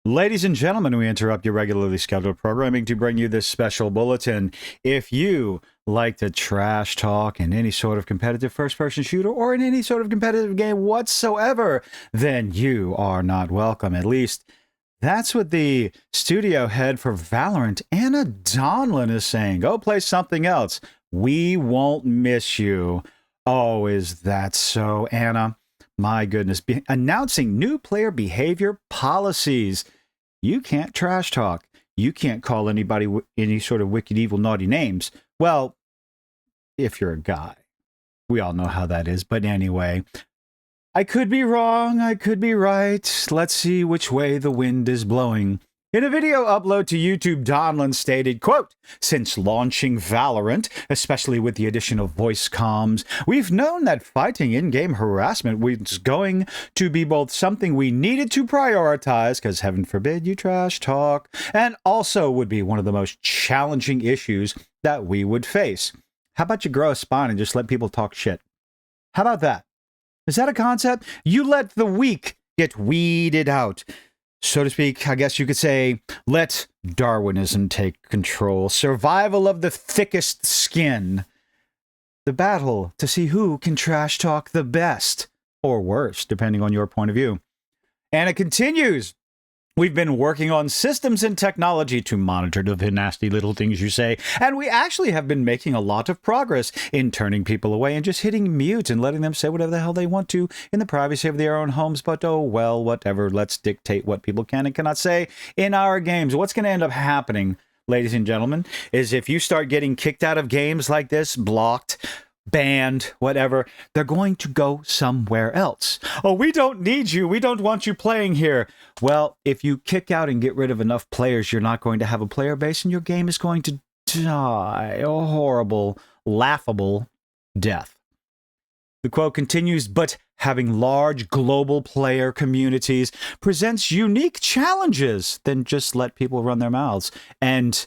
Ladies and gentlemen, we interrupt your regularly scheduled programming to bring you this special bulletin. If you like to trash talk in any sort of competitive first-person shooter or in any sort of competitive game whatsoever, then you are not welcome. At least that's what the studio head for Valorant, Anna Donlin, is saying. Go play something else. We won't miss you. Oh, is that so, Anna? My goodness. Announcing new player behavior policies. You can't trash talk. You can't call anybody any sort of wicked, evil, naughty names. Well, if you're a guy. We all know how that is. But anyway, I could be wrong. I could be right. Let's see which way the wind is blowing. In a video upload to YouTube, Donlin stated, quote, "Since launching Valorant, especially with the addition of voice comms, we've known that fighting in-game harassment was going to be both something we needed to prioritize, because heaven forbid you trash talk, and also would be one of the most challenging issues that we would face." How about you grow a spine and just let people talk shit? How about that? Is that a concept? You let the weak get weeded out. So to speak, I guess you could say, let Darwinism take control. Survival of the thickest skin. The battle to see who can trash talk the best, or worse, depending on your point of view. And it continues. We've been working on systems and technology to monitor the nasty little things you say, and we actually have been making a lot of progress in turning people away and just hitting mute and letting them say whatever the hell they want to in the privacy of their own homes. But oh well, whatever, let's dictate what people can and cannot say in our games. What's going to end up happening, ladies and gentlemen, is if you start getting kicked out of games like this, blocked, banned, whatever, they're going to go somewhere else. Oh, we don't need you. We don't want you playing here. Well, if you kick out and get rid of enough players, you're not going to have a player base and your game is going to die a horrible, laughable death. The quote continues, but having large global player communities presents unique challenges. Then just let people run their mouths and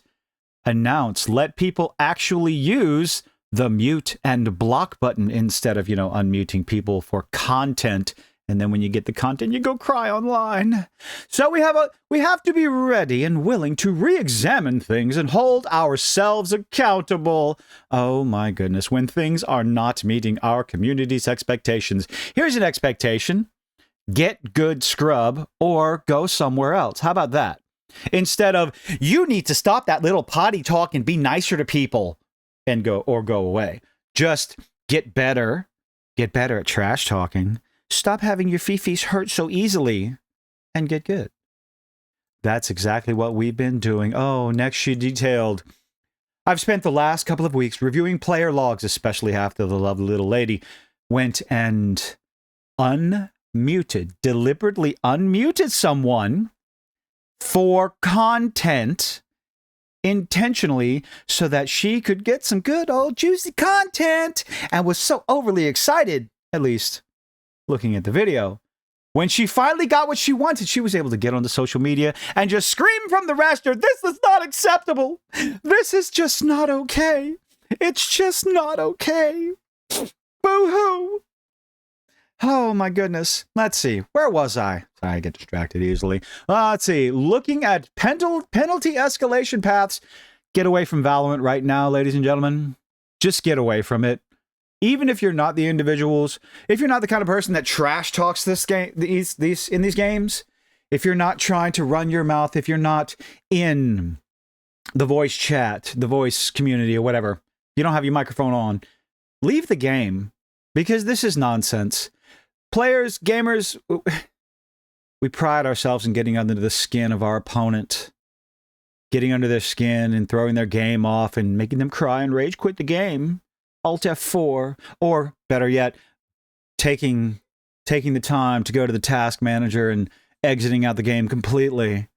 announce, let people actually use the mute and block button instead of, unmuting people for content. And then when you get the content, you go cry online. So we have to be ready and willing to re-examine things and hold ourselves accountable. Oh my goodness, when things are not meeting our community's expectations. Here's an expectation. Get good scrub or go somewhere else. How about that? Instead of, you need to stop that little potty talk and be nicer to people. And go away. Just get better at trash talking. Stop having your fifis hurt so easily and get good. That's exactly what we've been doing. Oh, next she detailed. I've spent the last couple of weeks reviewing player logs, especially after the lovely little lady went and deliberately unmuted someone for content intentionally so that she could get some good old juicy content, and was so overly excited, at least looking at the video. When she finally got what she wanted, she was able to get onto social media and just scream from the raster, "This is not acceptable. This is just not okay. It's just not okay. Boo-hoo." Oh my goodness. Let's see. Where was I? Sorry, I get distracted easily. Let's see. Looking at penalty escalation paths. Get away from Valorant right now, ladies and gentlemen. Just get away from it. Even if you're not the individuals, if you're not the kind of person that trash talks in these games, if you're not trying to run your mouth, if you're not in the voice chat, the voice community or whatever, you don't have your microphone on, leave the game, because this is nonsense. Players, gamers, we pride ourselves in getting under the skin of our opponent, getting under their skin and throwing their game off and making them cry and rage quit the game. Alt F4, or better yet, taking the time to go to the task manager and exiting out the game completely.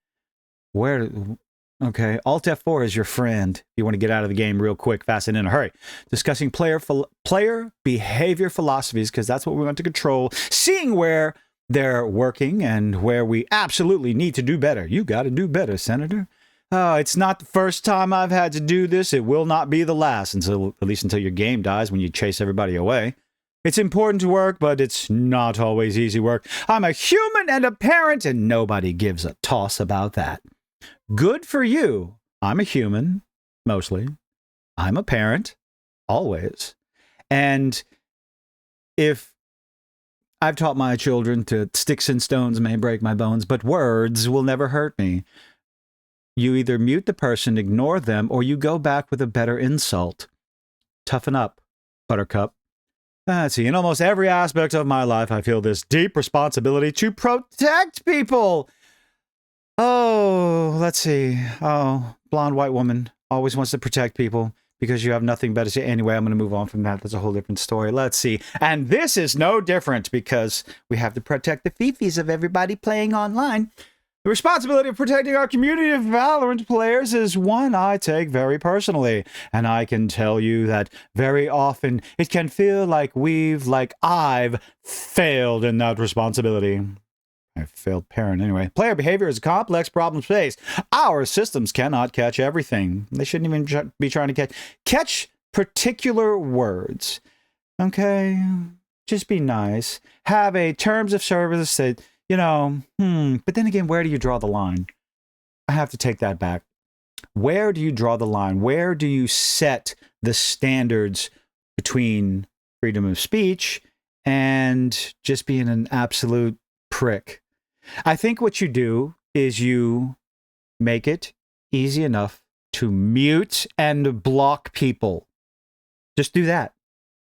Okay, Alt F4 is your friend. You want to get out of the game real quick, fast, and in a hurry. Discussing player behavior philosophies, because that's what we want to control. Seeing where they're working and where we absolutely need to do better. You got to do better, Senator. Oh, it's not the first time I've had to do this. It will not be the last, at least until your game dies when you chase everybody away. It's important work, but it's not always easy work. I'm a human and a parent, and nobody gives a toss about that. Good for you. I'm a human, mostly. I'm a parent, always. And if I've taught my children to sticks and stones may break my bones, but words will never hurt me. You either mute the person, ignore them, or you go back with a better insult. Toughen up, Buttercup. Let's see, in almost every aspect of my life, I feel this deep responsibility to protect people. Oh, let's see. Oh, blonde white woman always wants to protect people because you have nothing better to say. Anyway, I'm going to move on from that. That's a whole different story. Let's see. And this is no different because we have to protect the fifis of everybody playing online. The responsibility of protecting our community of Valorant players is one I take very personally, and I can tell you that very often it can feel like I've failed in that responsibility. I failed parent anyway. Player behavior is a complex problem space. Our systems cannot catch everything. They shouldn't even be trying to catch particular words. Okay? Just be nice. Have a terms of service that, but then again, where do you draw the line? I have to take that back. Where do you draw the line? Where do you set the standards between freedom of speech and just being an absolute prick? I think what you do is you make it easy enough to mute and block people. Just do that.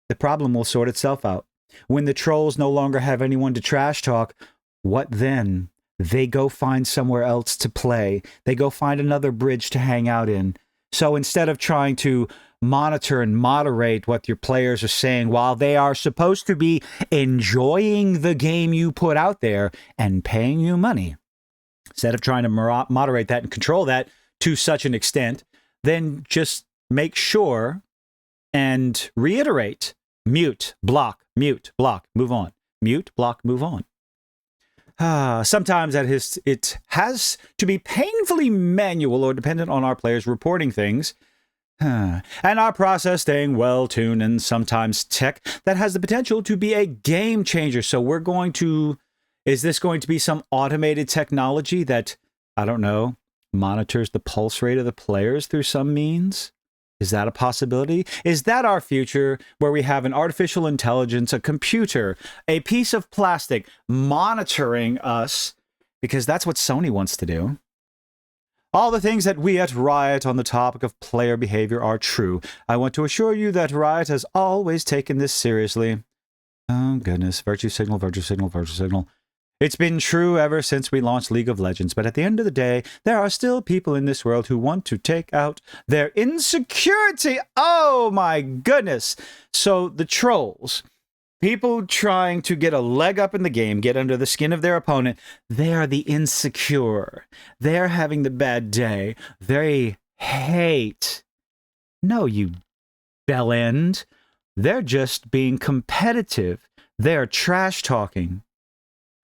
The problem will sort itself out. When the trolls no longer have anyone to trash talk, what then? They go find somewhere else to play. They go find another bridge to hang out in. So instead of trying to monitor and moderate what your players are saying while they are supposed to be enjoying the game you put out there and paying you money, instead of trying to moderate that and control that to such an extent, then just make sure and reiterate, mute, block, move on. Mute, block, move on. Sometimes it has to be painfully manual or dependent on our players reporting things, and our process staying well-tuned, and sometimes tech that has the potential to be a game changer. So is this going to be some automated technology that, I don't know, monitors the pulse rate of the players through some means? Is that a possibility? Is that our future, where we have an artificial intelligence, a computer, a piece of plastic monitoring us? Because that's what Sony wants to do. All the things that we at Riot on the topic of player behavior are true. I want to assure you that Riot has always taken this seriously. Oh, goodness. Virtue signal, virtue signal, virtue signal. It's been true ever since we launched League of Legends, but at the end of the day, there are still people in this world who want to take out their insecurity. Oh my goodness. So the trolls, people trying to get a leg up in the game, get under the skin of their opponent, they are the insecure. They're having the bad day. They hate. No, you bellend. They're just being competitive. They're trash talking.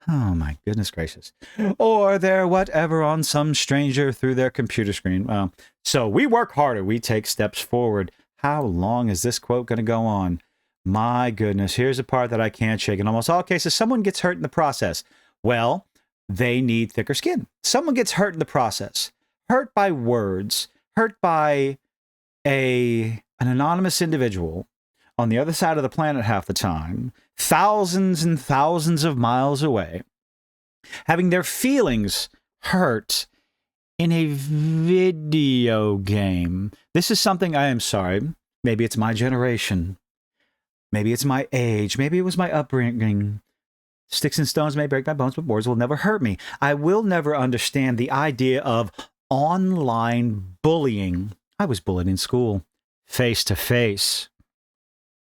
Oh my goodness gracious. Or they're whatever on some stranger through their computer screen. So we work harder. We take steps forward. How long is this quote going to go on? My goodness. Here's a part that I can't shake. In almost all cases, someone gets hurt in the process. Well, they need thicker skin. Someone gets hurt in the process. Hurt by words. Hurt by an anonymous individual on the other side of the planet half the time, thousands and thousands of miles away, having their feelings hurt in a video game. This is something, I am sorry, maybe it's my generation, maybe it's my age, maybe it was my upbringing. Sticks and stones may break my bones, but words will never hurt me. I will never understand the idea of online bullying. I was bullied in school, face to face,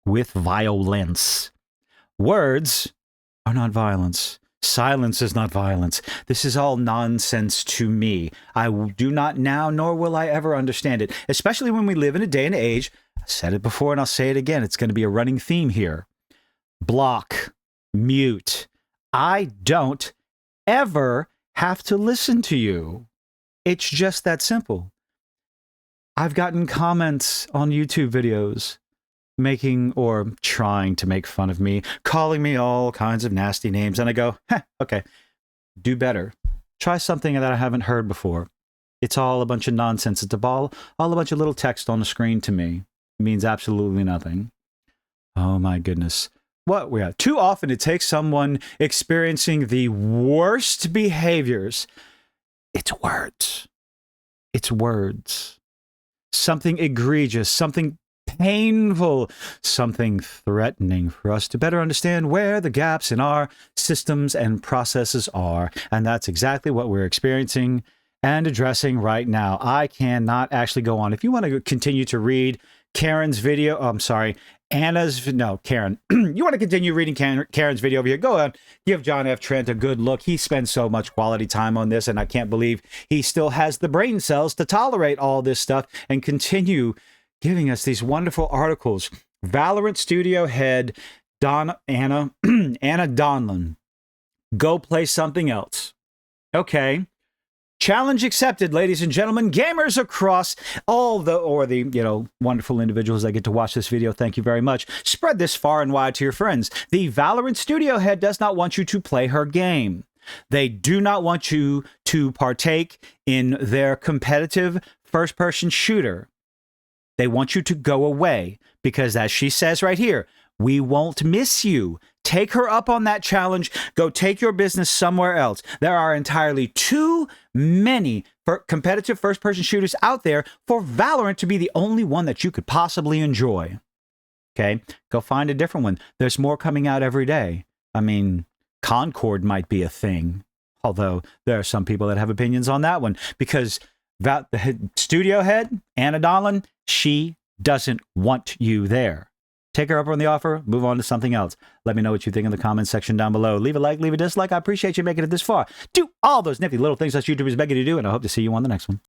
with violence. Words are not violence. Silence is not violence. This is all nonsense to me. I do not now, nor will I ever understand it, especially when we live in a day and age. I said it before and I'll say it again. It's going to be a running theme here. Block, mute. I don't ever have to listen to you. It's just that simple. I've gotten comments on YouTube videos making or trying to make fun of me, calling me all kinds of nasty names. And I go, okay, do better. Try something that I haven't heard before. It's all a bunch of nonsense. It's all a bunch of little text on the screen to me. It means absolutely nothing. Oh my goodness. What we have. Too often it takes someone experiencing the worst behaviors. It's words. It's words. Something egregious, something painful, something threatening for us to better understand where the gaps in our systems and processes are. And that's exactly what we're experiencing and addressing right now. I cannot actually go on. If you want to continue to read Karen's video, oh, I'm sorry, Karen. You want to continue reading Karen's video over here? Go ahead. Give John F. Trent a good look. He spends so much quality time on this, and I can't believe he still has the brain cells to tolerate all this stuff and continue giving us these wonderful articles. Valorant studio head Anna Donlan. Go play something else. Okay. Challenge accepted, ladies and gentlemen. Gamers across all the wonderful individuals that get to watch this video, thank you very much. Spread this far and wide to your friends. The Valorant studio head does not want you to play her game. They do not want you to partake in their competitive first-person shooter. They want you to go away because, as she says right here, we won't miss you. Take her up on that challenge. Go take your business somewhere else. There are entirely too many competitive first-person shooters out there for Valorant to be the only one that you could possibly enjoy. Okay? Go find a different one. There's more coming out every day. I mean, Concord might be a thing. Although there are some people that have opinions on that one. Because the studio head, Anna Donlan, she doesn't want you there. Take her up on the offer, move on to something else. Let me know what you think in the comments section down below. Leave a like, leave a dislike. I appreciate you making it this far. Do all those nifty little things that YouTubers beg you to do, and I hope to see you on the next one.